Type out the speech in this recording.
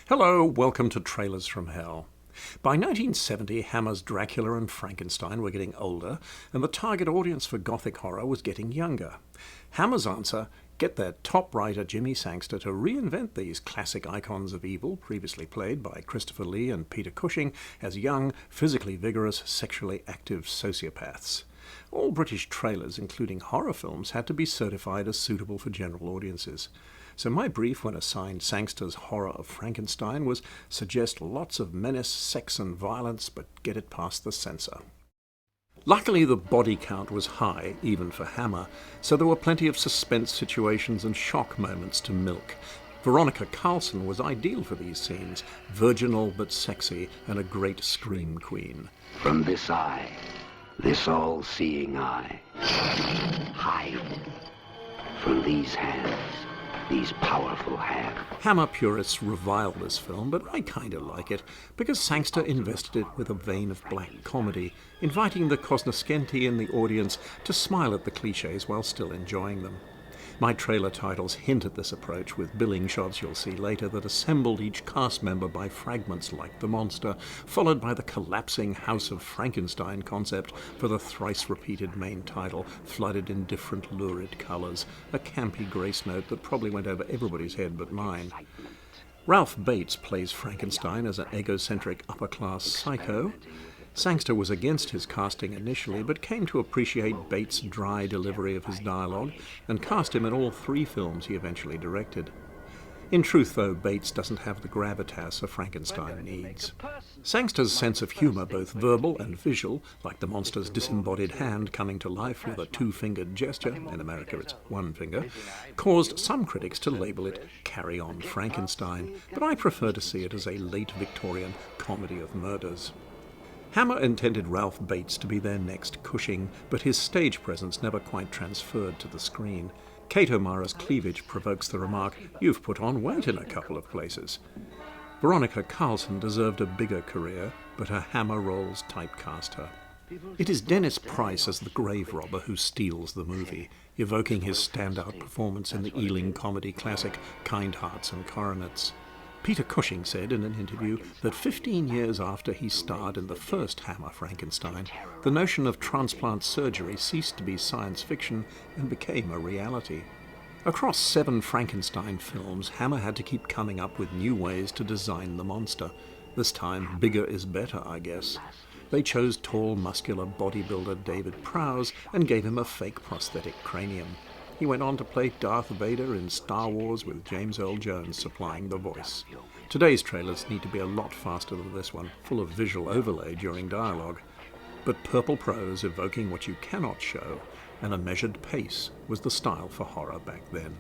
Hello, welcome to Trailers from Hell. By 1970, Hammer's Dracula and Frankenstein were getting older, and the target audience for Gothic horror was getting younger. Hammer's answer: get their top writer Jimmy Sangster to reinvent these classic icons of evil, previously played by Christopher Lee and Peter Cushing, as young, physically vigorous, sexually active sociopaths. All British trailers, including horror films, had to be certified as suitable for general audiences. So my brief, when assigned Sangster's horror of Frankenstein, was suggest lots of menace, sex and violence, but get it past the censor. Luckily, the body count was high, even for Hammer, so there were plenty of suspense situations and shock moments to milk. Veronica Carlson was ideal for these scenes, virginal but sexy, and a great scream queen. From this eye, this all-seeing eye, hide from these hands. These powerful hands. Hammer purists revile this film, but I kinda like it, because Sangster invested it with a vein of black comedy, inviting the cognoscenti in the audience to smile at the cliches while still enjoying them. My trailer titles hint at this approach, with billing shots you'll see later that assembled each cast member by fragments like the monster, followed by the collapsing House of Frankenstein concept for the thrice-repeated main title, flooded in different lurid colours, a campy grace note that probably went over everybody's head but mine. Ralph Bates plays Frankenstein as an egocentric upper-class psycho. Sangster was against his casting initially, but came to appreciate Bates' dry delivery of his dialogue and cast him in all 3 films he eventually directed. In truth, though, Bates doesn't have the gravitas a Frankenstein needs. Sangster's sense of humour, both verbal and visual, like the monster's disembodied hand coming to life with a 2-fingered gesture, in America it's 1 finger, caused some critics to label it Carry On Frankenstein, but I prefer to see it as a late Victorian comedy of murders. Hammer intended Ralph Bates to be their next Cushing, but his stage presence never quite transferred to the screen. Kate O'Mara's cleavage provokes the remark, "You've put on weight in a couple of places." Veronica Carlson deserved a bigger career, but her Hammer roles typecast her. It is Dennis Price as the grave robber who steals the movie, evoking his standout performance in the Ealing comedy classic Kind Hearts and Coronets. Peter Cushing said in an interview that 15 years after he starred in the first Hammer Frankenstein, the notion of transplant surgery ceased to be science fiction and became a reality. Across 7 Frankenstein films, Hammer had to keep coming up with new ways to design the monster. This time, bigger is better, I guess. They chose tall, muscular bodybuilder David Prowse and gave him a fake prosthetic cranium. He went on to play Darth Vader in Star Wars, with James Earl Jones supplying the voice. Today's trailers need to be a lot faster than this one, full of visual overlay during dialogue. But purple prose evoking what you cannot show, and a measured pace was the style for horror back then.